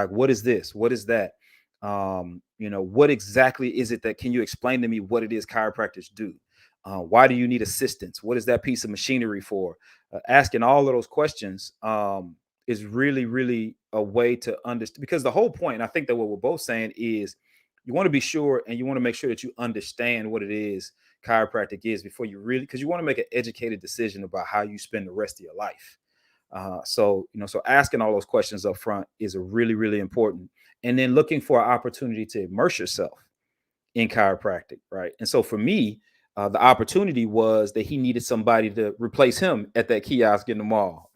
like, what is this? What is that? What exactly is it that, can you explain to me what it is chiropractors do? Why do you need assistance? What is that piece of machinery for? Asking all of those questions is really, really a way to understand, because the whole point, and I think that what we're both saying is, you want to be sure and you want to make sure that you understand what it is chiropractic is before you really, because you want to make an educated decision about how you spend the rest of your life. So asking all those questions up front is a really, really important. And then looking for an opportunity to immerse yourself in chiropractic, right? And so for me, the opportunity was that he needed somebody to replace him at that kiosk in the mall.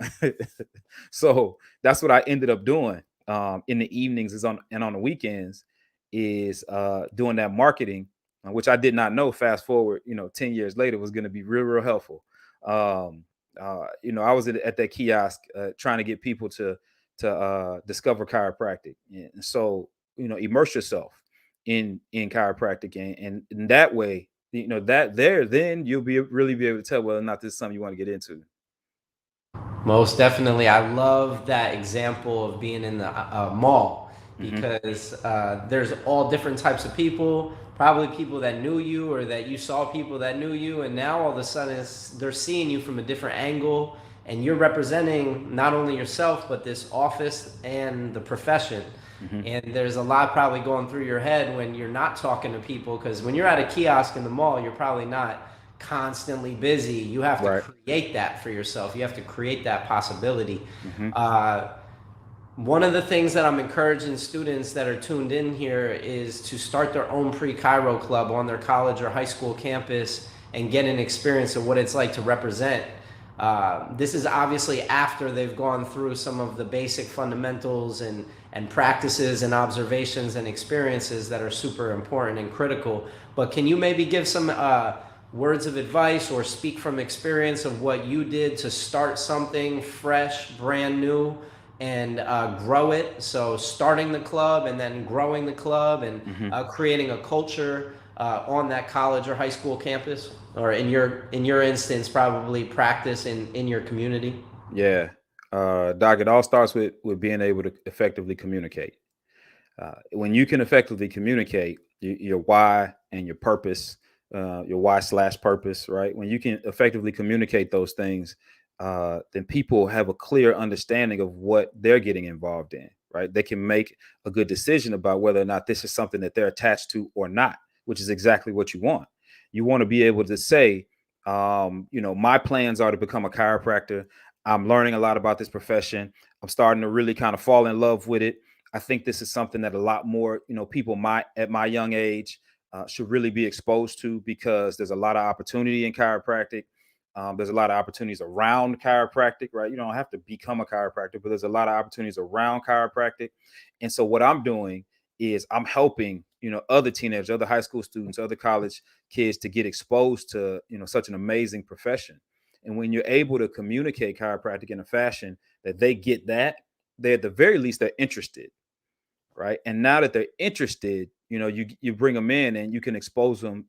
So that's what I ended up doing in the evenings and on the weekends, is doing that marketing, which I did not know. Fast forward, 10 years later, was going to be real, real helpful. Um, I was at that kiosk trying to get people to discover chiropractic, and so immerse yourself in chiropractic, and in that way, that there, then you'll really be able to tell whether or not this is something you want to get into. Most definitely. I love that example of being in the mall Hmm. because there's all different types of people, probably people that knew you or that you saw people that knew you, and now all of a sudden they're seeing you from a different angle, and you're representing not only yourself, but this office and the profession. Hmm. And there's a lot probably going through your head when you're not talking to people, because when you're at a kiosk in the mall, you're probably not constantly busy. You have to Right. create that for yourself. You have to create that possibility. Hmm. Uh, One of the things that I'm encouraging students that are tuned in here is to start their own pre-Chiro club on their college or high school campus and get an experience of what it's like to represent. This is obviously after they've gone through some of the basic fundamentals and practices and observations and experiences that are super important and critical. But can you maybe give some words of advice or speak from experience of what you did to start something fresh, brand new, and grow it? So starting the club and then growing the club and Hmm. creating a culture on that college or high school campus, or in your instance, probably practice in your community. Yeah. Doc, it all starts with being able to effectively communicate. When you can effectively communicate your why and your purpose, your why slash purpose, right? When you can effectively communicate those things, then people have a clear understanding of what they're getting involved in, right? They can make a good decision about whether or not this is something that they're attached to or not, which is exactly what you want. You want to be able to say, my plans are to become a chiropractor. I'm learning a lot about this profession. I'm starting to really kind of fall in love with it. I think this is something that a lot more, people at my young age should really be exposed to, because there's a lot of opportunity in chiropractic. There's a lot of opportunities around chiropractic, right? You don't have to become a chiropractor, but there's a lot of opportunities around chiropractic. And so what I'm doing is I'm helping, other teenagers, other high school students, other college kids to get exposed to, such an amazing profession. And when you're able to communicate chiropractic in a fashion that they get that, they, at the very least, they're interested, right? And now that they're interested, you bring them in and you can expose them,